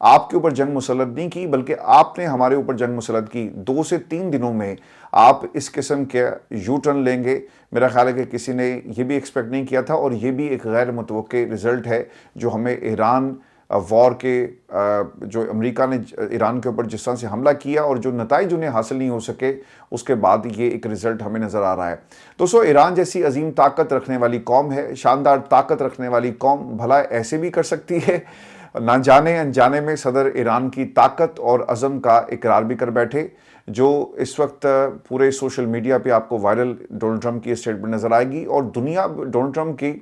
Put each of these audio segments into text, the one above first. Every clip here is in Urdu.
آپ کے اوپر جنگ مسلط نہیں کی بلکہ آپ نے ہمارے اوپر جنگ مسلط کی. 2 سے 3 دنوں میں آپ اس قسم کے یو ٹرن لیں گے, میرا خیال ہے کہ کسی نے یہ بھی ایکسپیکٹ نہیں کیا تھا, اور یہ بھی ایک غیر متوقع رزلٹ ہے جو ہمیں ایران وار کے جو امریکہ نے ایران کے اوپر جس طرح سے حملہ کیا اور جو نتائج انہیں حاصل نہیں ہو سکے, اس کے بعد یہ ایک رزلٹ ہمیں نظر آ رہا ہے. دوستو, ایران جیسی عظیم طاقت رکھنے والی قوم ہے, شاندار طاقت رکھنے والی قوم, بھلا ایسے بھی کر سکتی ہے. نہ جانے انجانے میں صدر ایران کی طاقت اور عزم کا اقرار بھی کر بیٹھے, جو اس وقت پورے سوشل میڈیا پہ آپ کو وائرل ڈونلڈ ٹرمپ کی اسٹیٹمنٹ نظر آئے گی, اور دنیا ڈونلڈ ٹرمپ کی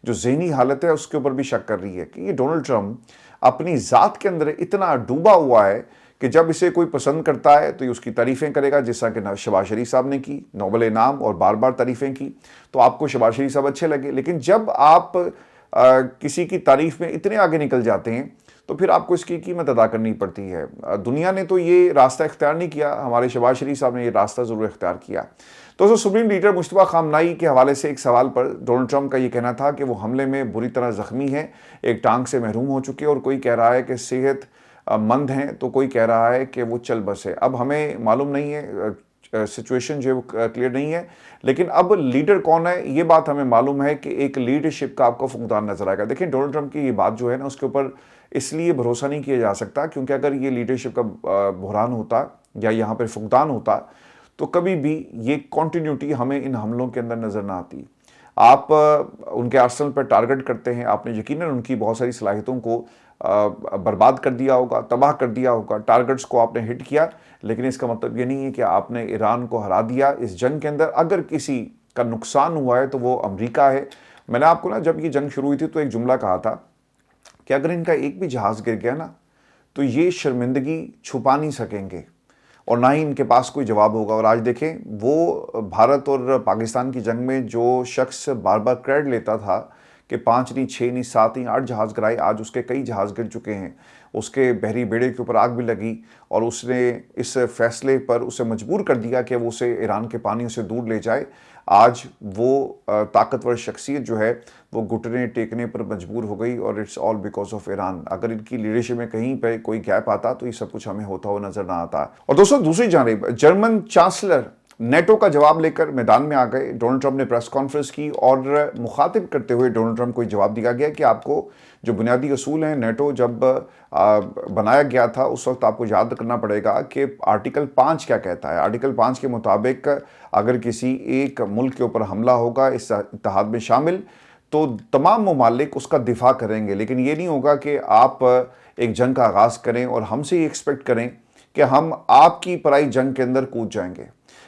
جو ذہنی حالت ہے اس کے اوپر بھی شک کر رہی ہے کہ یہ ڈونلڈ ٹرمپ اپنی ذات کے اندر اتنا ڈوبا ہوا ہے کہ جب اسے کوئی پسند کرتا ہے تو یہ اس کی تعریفیں کرے گا, جس طرح کہ شہباز شریف صاحب نے کی, نوبل انعام اور بار بار تعریفیں کی, تو آپ کو شہباز شریف صاحب اچھے لگے. لیکن جب آپ کسی کی تعریف میں اتنے آگے نکل جاتے ہیں تو پھر آپ کو اس کی قیمت ادا کرنی پڑتی ہے. دنیا نے تو یہ راستہ اختیار نہیں کیا, ہمارے شہباز شریف صاحب نے یہ راستہ ضرور اختیار کیا. تو سپریم لیڈر مجتبیٰ خامنائی کے حوالے سے ایک سوال پر ڈونلڈ ٹرمپ کا یہ کہنا تھا کہ وہ حملے میں بری طرح زخمی ہیں, ایک ٹانگ سے محروم ہو چکے, اور کوئی کہہ رہا ہے کہ صحت مند ہیں, تو کوئی کہہ رہا ہے کہ وہ چل بس ہے. اب ہمیں معلوم نہیں ہے, سچویشن جو کلیئر نہیں ہے, لیکن اب لیڈر کون ہے یہ بات ہمیں معلوم ہے کہ ایک لیڈرشپ کا آپ کو فقدان نظر آئے گا. دیکھیں, ڈونلڈ ٹرمپ کی یہ بات جو ہے نا, اس کے اوپر اس لیے بھروسہ نہیں کیا جا سکتا کیونکہ اگر یہ لیڈرشپ کا بحران ہوتا یا یہاں پر فقدان ہوتا تو کبھی بھی یہ کنٹینیوٹی ہمیں ان حملوں کے اندر نظر نہ آتی. آپ ان کے آرسنل پر ٹارگٹ کرتے ہیں, آپ نے یقیناً ان کی بہت ساری صلاحیتوں کو برباد کر دیا ہوگا, تباہ کر دیا ہوگا, ٹارگٹس کو آپ نے ہٹ کیا, لیکن اس کا مطلب یہ نہیں ہے کہ آپ نے ایران کو ہرا دیا اس جنگ کے اندر. اگر کسی کا نقصان ہوا ہے تو وہ امریکہ ہے. میں نے آپ کو نا جب یہ جنگ شروع ہوئی تھی تو ایک جملہ کہا تھا کہ اگر ان کا ایک بھی جہاز گر گیا نا تو یہ شرمندگی چھپا نہیں سکیں گے اور نہ ہی ان کے پاس کوئی جواب ہوگا. اور آج دیکھیں, وہ بھارت اور پاکستان کی جنگ میں جو شخص بار بار کریڈٹ لیتا تھا کہ 5 نہیں 6 نہیں 7 نہیں 8 جہاز گرائے, آج اس کے کئی جہاز گر چکے ہیں. اس کے بحری بیڑے کے اوپر آگ بھی لگی اور اس نے اس فیصلے پر اسے مجبور کر دیا کہ وہ اسے ایران کے پانیوں سے دور لے جائے. آج وہ طاقتور شخصیت جو ہے وہ گھٹنے ٹیکنے پر مجبور ہو گئی, اور it's all because of Iran. اگر ان کی لیڈرشپ میں کہیں پہ کوئی گیپ آتا تو یہ سب کچھ ہمیں ہوتا ہوا نظر نہ آتا. اور دوستوں, دوسری جانب جرمن چانسلر نیٹو کا جواب لے کر میدان میں آ گئے. ڈونلڈ ٹرمپ نے پریس کانفرنس کی اور مخاطب کرتے ہوئے ڈونلڈ ٹرمپ کو جواب دیا گیا کہ آپ کو جو بنیادی اصول ہیں, نیٹو جب بنایا گیا تھا اس وقت آپ کو یاد کرنا پڑے گا کہ آرٹیکل 5 کیا کہتا ہے. آرٹیکل 5 کے مطابق اگر کسی ایک ملک کے اوپر حملہ ہوگا اس اتحاد میں شامل, تو تمام ممالک اس کا دفاع کریں گے. لیکن یہ نہیں ہوگا کہ آپ ایک جنگ کا آغاز کریں اور ہم سے یہ ایکسپیکٹ کریں کہ ہم آپ کی پرائی جنگ کے اندر کود جائیں گے.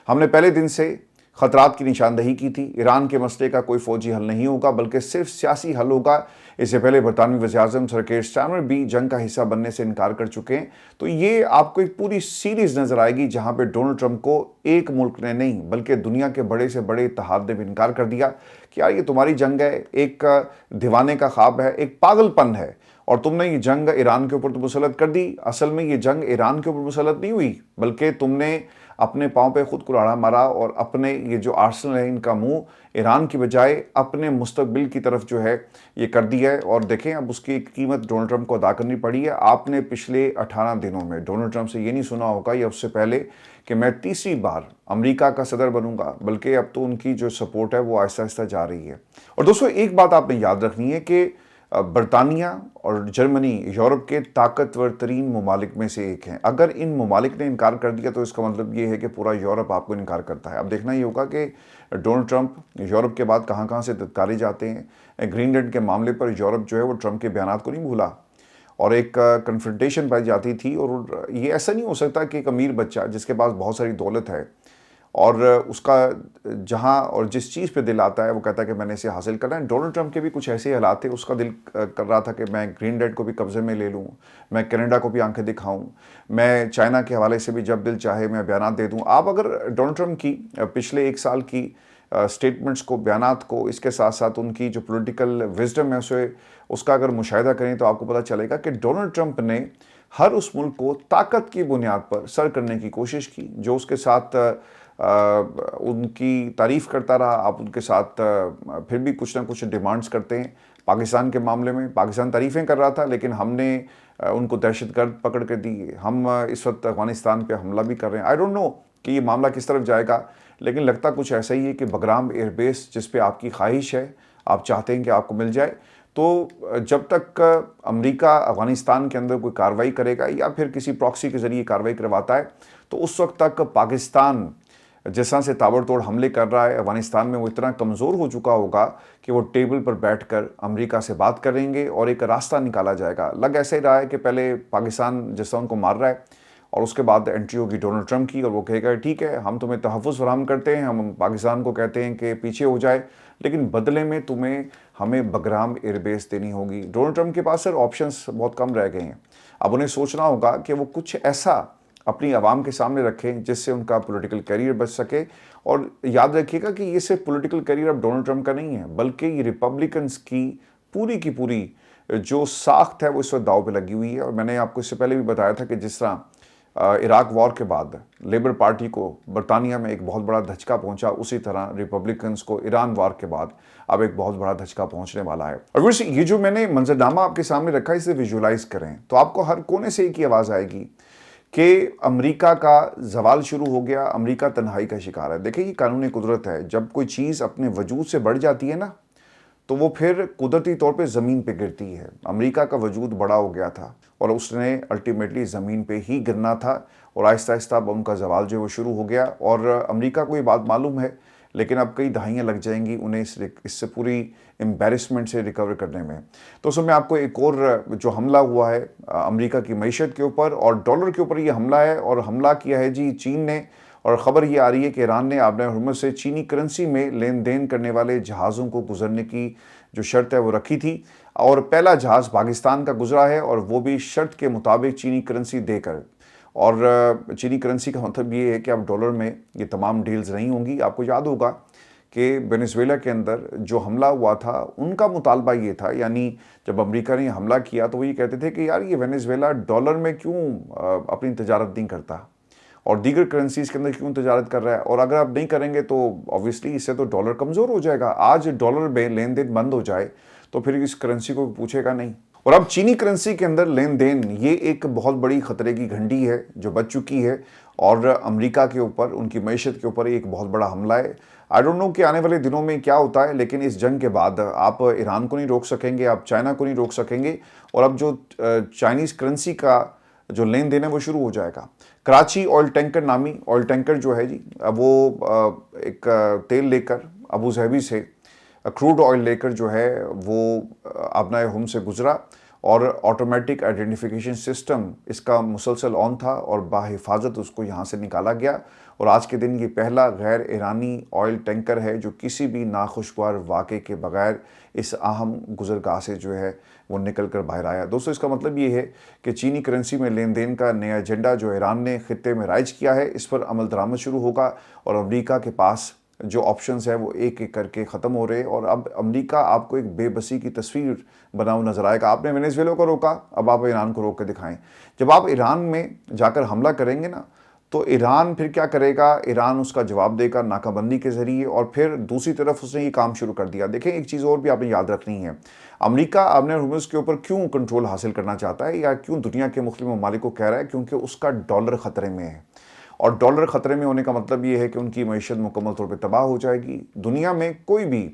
ہم نے پہلے دن سے خطرات کی نشاندہی کی تھی. ایران کے مسئلے کا کوئی فوجی حل نہیں ہوگا بلکہ صرف سیاسی حل ہوگا. اس سے پہلے برطانوی وزیر اعظم سر کیئر سٹارمر بھی جنگ کا حصہ بننے سے انکار کر چکے ہیں. تو یہ آپ کو ایک پوری سیریز نظر آئے گی جہاں پہ ڈونلڈ ٹرمپ کو ایک ملک نے نہیں بلکہ دنیا کے بڑے سے بڑے اتحاد نے بھی انکار کر دیا کہ یار یہ تمہاری جنگ ہے, ایک دیوانے کا خواب ہے, ایک پاگل پن ہے, اور تم نے یہ جنگ ایران کے اوپر تو مسلط کر دی. اصل میں یہ جنگ ایران کے اوپر مسلط نہیں ہوئی بلکہ تم نے اپنے پاؤں پہ خود کلاڑا مارا اور اپنے یہ جو آرسنل ہے ان کا منہ ایران کی بجائے اپنے مستقبل کی طرف جو ہے یہ کر دیا ہے. اور دیکھیں, اب اس کی قیمت ڈونلڈ ٹرمپ کو ادا کرنی پڑی ہے. آپ نے پچھلے 18 دنوں میں ڈونلڈ ٹرمپ سے یہ نہیں سنا ہوگا یا اس سے پہلے کہ میں تیسری بار امریکہ کا صدر بنوں گا, بلکہ اب تو ان کی جو سپورٹ ہے وہ آہستہ آہستہ جا رہی ہے. اور دوستو, ایک بات آپ نے یاد رکھنی ہے کہ برطانیہ اور جرمنی یورپ کے طاقتور ترین ممالک میں سے ایک ہیں. اگر ان ممالک نے انکار کر دیا تو اس کا مطلب یہ ہے کہ پورا یورپ آپ کو انکار کرتا ہے. اب دیکھنا یہ ہوگا کہ ڈونلڈ ٹرمپ یورپ کے بعد کہاں کہاں سے دھتکارے جاتے ہیں. گرین لینڈ کے معاملے پر یورپ جو ہے وہ ٹرمپ کے بیانات کو نہیں بھولا اور ایک کنفرنٹیشن پائی جاتی تھی. اور یہ ایسا نہیں ہو سکتا کہ ایک امیر بچہ جس کے پاس بہت ساری دولت ہے اور اس کا جہاں اور جس چیز پہ دل آتا ہے وہ کہتا ہے کہ میں نے اسے حاصل کرنا ہے. ڈونلڈ ٹرمپ کے بھی کچھ ایسے حالات تھے, اس کا دل کر رہا تھا کہ میں گرین لینڈ کو بھی قبضے میں لے لوں, میں کینیڈا کو بھی آنکھیں دکھاؤں, میں چائنا کے حوالے سے بھی جب دل چاہے میں بیانات دے دوں. آپ اگر ڈونلڈ ٹرمپ کی پچھلے 1 سال کی سٹیٹمنٹس کو, بیانات کو, اس کے ساتھ ساتھ ان کی جو پولیٹیکل وزڈم ہے اس کا اگر مشاہدہ کریں تو آپ کو پتہ چلے گا کہ ڈونلڈ ٹرمپ نے ہر اس ملک کو طاقت کی بنیاد پر سر کرنے کی کوشش کی جو اس کے ساتھ ان کی تعریف کرتا رہا، آپ ان کے ساتھ پھر بھی کچھ نہ کچھ ڈیمانڈز کرتے ہیں۔ پاکستان کے معاملے میں پاکستان تعریفیں کر رہا تھا، لیکن ہم نے ان کو دہشت گرد پکڑ کے دی۔ ہم اس وقت افغانستان پہ حملہ بھی کر رہے ہیں۔ آئی ڈونٹ نو کہ یہ معاملہ کس طرف جائے گا، لیکن لگتا کچھ ایسا ہی ہے کہ بگرام ایئر بیس جس پہ آپ کی خواہش ہے، آپ چاہتے ہیں کہ آپ کو مل جائے، تو جب تک امریکہ افغانستان کے اندر کوئی کارروائی کرے گا یا پھر کسی پراکسی کے ذریعے کارروائی کرواتا ہے، تو اس وقت تک پاکستان جس طرح سے تابڑ توڑ حملے کر رہا ہے افغانستان میں، وہ اتنا کمزور ہو چکا ہوگا کہ وہ ٹیبل پر بیٹھ کر امریکہ سے بات کریں گے اور ایک راستہ نکالا جائے گا۔ لگ ایسا ہی رہا ہے کہ پہلے پاکستان جس طرح ان کو مار رہا ہے، اور اس کے بعد انٹری ہوگی ڈونلڈ ٹرمپ کی، اور وہ کہے گا ٹھیک ہے ہم تمہیں تحفظ فراہم کرتے ہیں، ہم پاکستان کو کہتے ہیں کہ پیچھے ہو جائے، لیکن بدلے میں ہمیں بگرام ایئر بیس دینی ہوگی۔ ڈونلڈ ٹرمپ کے پاس سر آپشنز بہت کم رہ گئے ہیں۔ اب انہیں سوچنا ہوگا کہ وہ کچھ ایسا اپنی عوام کے سامنے رکھیں جس سے ان کا پولیٹیکل کیریئر بچ سکے۔ اور یاد رکھیے گا کہ یہ صرف پولیٹیکل کیریئر اب ڈونلڈ ٹرمپ کا نہیں ہے، بلکہ یہ ریپبلکنز کی پوری جو ساخت ہے وہ اس وقت داؤ پہ لگی ہوئی ہے۔ اور میں نے آپ کو اس سے پہلے بھی بتایا تھا کہ جس طرح عراق وار کے بعد لیبر پارٹی کو برطانیہ میں ایک بہت بڑا دھچکا پہنچا، اسی طرح ریپبلکنز کو ایران وار کے بعد اب ایک بہت بڑا دھچکا پہنچنے والا ہے۔ اور ویسے یہ جو میں نے منظرنامہ آپ کے سامنے رکھا ہے، اسے ویژولائز کریں تو آپ کو ہر کونے سے ایک ہی آواز آئے گی کہ امریکہ کا زوال شروع ہو گیا، امریکہ تنہائی کا شکار ہے۔ دیکھیں یہ قانون قدرت ہے، جب کوئی چیز اپنے وجود سے بڑھ جاتی ہے نا، تو وہ پھر قدرتی طور پہ زمین پہ گرتی ہے۔ امریکہ کا وجود بڑا ہو گیا تھا اور اس نے الٹیمیٹلی زمین پہ ہی گرنا تھا، اور آہستہ آہستہ اب ان کا زوال جو ہے وہ شروع ہو گیا۔ اور امریکہ کو یہ بات معلوم ہے، لیکن اب کئی دہائیاں لگ جائیں گی انہیں اس سے پوری امبیرسمنٹ سے ریکور کرنے میں۔ تو اس میں آپ کو ایک اور جو حملہ ہوا ہے امریکہ کی معیشت کے اوپر اور ڈالر کے اوپر، یہ حملہ ہے، اور حملہ کیا ہے جی چین نے۔ اور خبر یہ آ رہی ہے کہ ایران نے آبِ حرمت سے چینی کرنسی میں لین دین کرنے والے جہازوں کو گزرنے کی جو شرط ہے وہ رکھی تھی، اور پہلا جہاز پاکستان کا گزرا ہے، اور وہ بھی شرط کے مطابق چینی کرنسی دے کر۔ اور چینی کرنسی کا مطلب یہ ہے کہ اب ڈالر میں یہ تمام ڈیلز نہیں ہوں گی۔ آپ کو یاد ہوگا کہ وینزویلا کے اندر جو حملہ ہوا تھا، ان کا مطالبہ یہ تھا، یعنی جب امریکہ نے حملہ کیا تو وہ یہ کہتے تھے کہ یار یہ وینزویلا ڈالر میں کیوں اپنی تجارت نہیں کرتا، اور دیگر کرنسیز کے اندر کیوں تجارت کر رہا ہے، اور اگر آپ نہیں کریں گے تو آبویسلی اس سے تو ڈالر کمزور ہو جائے گا۔ آج ڈالر میں لین دین بند ہو جائے تو پھر اس کرنسی کو پوچھے گا نہیں۔ اور اب چینی کرنسی کے اندر لین دین، یہ ایک بہت بڑی خطرے کی گھنٹی ہے جو بچ چکی ہے، اور امریکہ کے اوپر، ان کی معیشت کے اوپر ایک بہت بڑا حملہ ہے۔ آئی ڈونٹ نو کہ آنے والے دنوں میں کیا ہوتا ہے، لیکن اس جنگ کے بعد آپ ایران کو نہیں روک سکیں گے، آپ چائنا کو نہیں روک سکیں گے، اور اب جو چائنیز کرنسی کا جو لین دین ہے وہ شروع ہو جائے گا۔ کراچی آئل ٹینکر نامی آئل ٹینکر جو ہے جی، وہ ایک تیل لے کر ابو ظہبی سے کروڈ آئل لے کر جو ہے وہ آبنائے ہم سے گزرا، اور آٹومیٹک آئیڈینٹیفیکیشن سسٹم اس کا مسلسل آن تھا، اور بحفاظت اس کو یہاں سے نکالا گیا۔ اور آج کے دن یہ پہلا غیر ایرانی آئل ٹینکر ہے جو کسی بھی ناخوشگوار واقعے کے بغیر اس اہم گزرگاہ سے جو ہے وہ نکل کر باہر آیا۔ دوستو اس کا مطلب یہ ہے کہ چینی کرنسی میں لین دین کا نیا ایجنڈا جو ایران نے خطے میں رائج کیا ہے، اس پر عمل درآمد شروع ہوگا، اور امریکہ کے پاس جو آپشنز ہیں وہ ایک ایک کر کے ختم ہو رہے ہیں، اور اب امریکہ آپ کو ایک بے بسی کی تصویر بنا ہوا نظر آئے گا۔ آپ نے وینزویلا کو روکا، اب آپ ایران کو روک کے دکھائیں۔ جب آپ ایران میں جا کر حملہ کریں گے نا، تو ایران پھر کیا کرے گا؟ ایران اس کا جواب دے گا ناکہ بندی کے ذریعے، اور پھر دوسری طرف اس نے یہ کام شروع کر دیا۔ دیکھیں ایک چیز اور بھی آپ نے یاد رکھنی ہے، امریکہ آبِ حرمت کے اوپر کیوں کنٹرول حاصل کرنا چاہتا ہے، یا کیوں دنیا کے مختلف ممالک کو کہہ رہا ہے؟ کیونکہ اس کا ڈالر خطرے میں ہے، اور ڈالر خطرے میں ہونے کا مطلب یہ ہے کہ ان کی معیشت مکمل طور پہ تباہ ہو جائے گی۔ دنیا میں کوئی بھی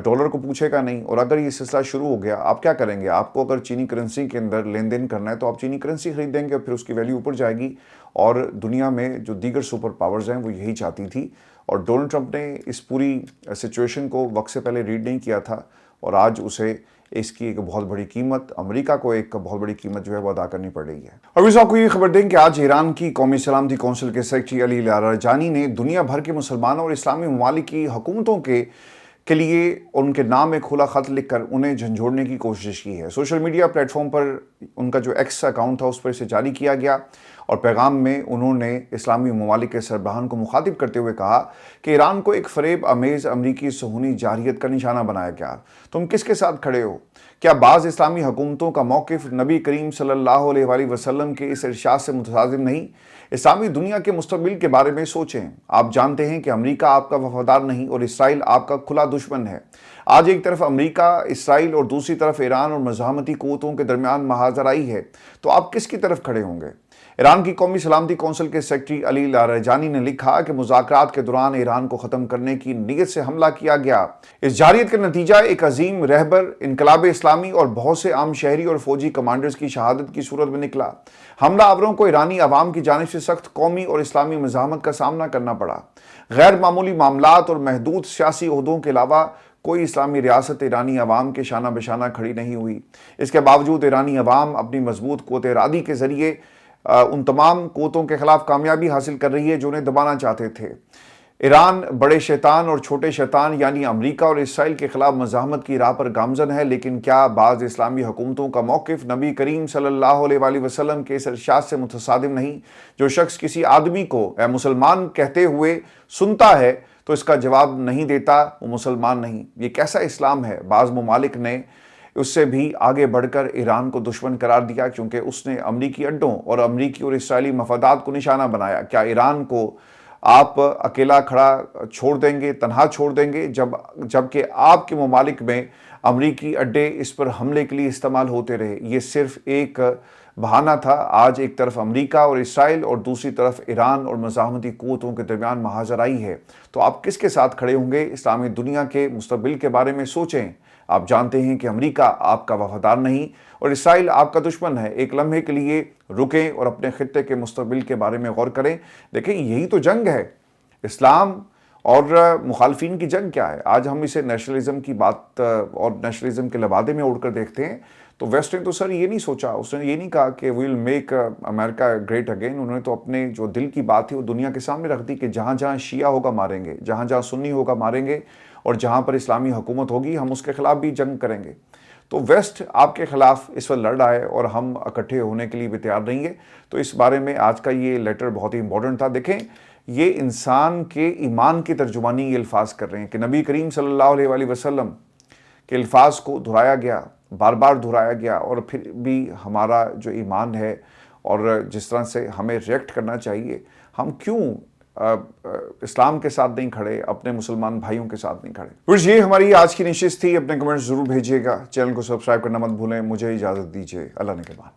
ڈالر کو پوچھے گا نہیں، اور اگر یہ سلسلہ شروع ہو گیا، آپ کیا کریں گے؟ آپ کو اگر چینی کرنسی کے اندر لین دین کرنا ہے تو آپ چینی کرنسی خریدیں گے، اور پھر اس کی ویلیو اوپر جائے گی، اور دنیا میں جو دیگر سپر پاورز ہیں وہ یہی چاہتی تھی۔ اور ڈونلڈ ٹرمپ نے اس پوری سچویشن کو وقت سے پہلے ریڈ نہیں کیا تھا، اور آج اسے اس کی ایک بہت بڑی قیمت، امریکہ کو ایک بہت بڑی قیمت جو ہے وہ ادا کرنی پڑ رہی ہے۔ اور اس آپ کو یہ خبر دیں کہ آج ایران کی قومی سلامتی کونسل کے سیکرٹری علی لاریجانی نے دنیا بھر کے مسلمانوں اور اسلامی ممالک کی حکومتوں کے لیے ان کے نام ایک کھلا خط لکھ کر انہیں جھنجھوڑنے کی کوشش کی ہے۔ سوشل میڈیا پلیٹ فارم پر ان کا جو ایکس اکاؤنٹ تھا اس پر اسے جاری کیا گیا، اور پیغام میں انہوں نے اسلامی ممالک کے سربراہان کو مخاطب کرتے ہوئے کہا کہ ایران کو ایک فریب آمیز امریکی صہیونی جارحیت کا نشانہ بنایا گیا۔ تم کس کے ساتھ کھڑے ہو؟ کیا بعض اسلامی حکومتوں کا موقف نبی کریم صلی اللہ علیہ وآلہ وسلم کے اس ارشاد سے متصادم نہیں؟ اسلامی دنیا کے مستقبل کے بارے میں سوچیں۔ آپ جانتے ہیں کہ امریکہ آپ کا وفادار نہیں اور اسرائیل آپ کا کھلا دشمن ہے۔ آج ایک طرف امریکہ، اسرائیل اور دوسری طرف ایران اور مزاحمتی قوتوں کے درمیان محاذ آرائی ہے، تو آپ کس کی طرف کھڑے ہوں گے؟ ایران کی قومی سلامتی کونسل کے سیکرٹری علی لاریجانی نے لکھا کہ مذاکرات کے دوران ایران کو ختم کرنے کی نیت سے حملہ کیا گیا۔ اس جارحیت کا نتیجہ ایک عظیم رہبر، انقلاب اسلامی اور بہت سے عام شہری اور فوجی کمانڈرز کی شہادت کی صورت میں نکلا۔ حملہ آوروں کو ایرانی عوام کی جانب سے سخت قومی اور اسلامی مزاحمت کا سامنا کرنا پڑا۔ غیر معمولی معاملات اور محدود سیاسی عہدوں کے علاوہ کوئی اسلامی ریاست ایرانی عوام کے شانہ بشانہ کھڑی نہیں ہوئی۔ اس کے باوجود ایرانی عوام اپنی مضبوط قوت ارادی کے ذریعے ان تمام قوتوں کے خلاف کامیابی حاصل کر رہی ہے جو انہیں دبانا چاہتے تھے۔ ایران بڑے شیطان اور چھوٹے شیطان یعنی امریکہ اور اسرائیل کے خلاف مزاحمت کی راہ پر گامزن ہے، لیکن کیا بعض اسلامی حکومتوں کا موقف نبی کریم صلی اللہ علیہ وآلہ وسلم کے اس ارشاد سے متصادم نہیں؟ جو شخص کسی آدمی کو اے مسلمان کہتے ہوئے سنتا ہے تو اس کا جواب نہیں دیتا، وہ مسلمان نہیں۔ یہ کیسا اسلام ہے؟ بعض ممالک نے اس سے بھی آگے بڑھ کر ایران کو دشمن قرار دیا کیونکہ اس نے امریکی اڈوں اور امریکی اور اسرائیلی مفادات کو نشانہ بنایا۔ کیا ایران کو آپ اکیلا کھڑا چھوڑ دیں گے، تنہا چھوڑ دیں گے، جبکہ آپ کے ممالک میں امریکی اڈے اس پر حملے کے لیے استعمال ہوتے رہے؟ یہ صرف ایک بہانہ تھا۔ آج ایک طرف امریکہ اور اسرائیل اور دوسری طرف ایران اور مزاحمتی قوتوں کے درمیان محاذ آرائی ہے، تو آپ کس کے ساتھ کھڑے ہوں گے؟ اسلامی دنیا کے مستقبل کے بارے میں سوچیں۔ آپ جانتے ہیں کہ امریکہ آپ کا وفادار نہیں اور اسرائیل آپ کا دشمن ہے۔ ایک لمحے کے لیے رکیں اور اپنے خطے کے مستقبل کے بارے میں غور کریں۔ دیکھیں، یہی تو جنگ ہے، اسلام اور مخالفین کی جنگ کیا ہے؟ آج ہم اسے نیشنلزم کی بات اور نیشنلزم کے لبادے میں اڑ کر دیکھتے ہیں، تو ویسٹ نے تو سر یہ نہیں سوچا، اس نے یہ نہیں کہا کہ ویل میک امریکہ گریٹ اگین۔ انہوں نے تو اپنے جو دل کی بات ہے وہ دنیا کے سامنے رکھ دی کہ جہاں جہاں شیعہ ہوگا ماریں گے، جہاں جہاں سنی ہوگا ماریں گے، اور جہاں پر اسلامی حکومت ہوگی ہم اس کے خلاف بھی جنگ کریں گے۔ تو ویسٹ آپ کے خلاف اس وقت لڑ رہا ہے اور ہم اکٹھے ہونے کے لیے بھی تیار نہیں گے۔ تو اس بارے میں آج کا یہ لیٹر بہت ہی امپورٹنٹ تھا۔ دیکھیں، یہ انسان کے ایمان کی ترجمانی یہ الفاظ کر رہے ہیں کہ نبی کریم صلی اللہ علیہ وآلہ وسلم کے الفاظ کو دہرایا گیا، بار بار دہرایا گیا، اور پھر بھی ہمارا جو ایمان ہے اور جس طرح سے ہمیں ریئیکٹ کرنا چاہیے، ہم کیوں اسلام کے ساتھ نہیں کھڑے، اپنے مسلمان بھائیوں کے ساتھ نہیں کھڑے؟ یہ ہماری آج کی نشست تھی۔ اپنے کمنٹس ضرور بھیجیے گا، چینل کو سبسکرائب کرنا مت بھولیں۔ مجھے اجازت دیجیے، اللہ نگہبان۔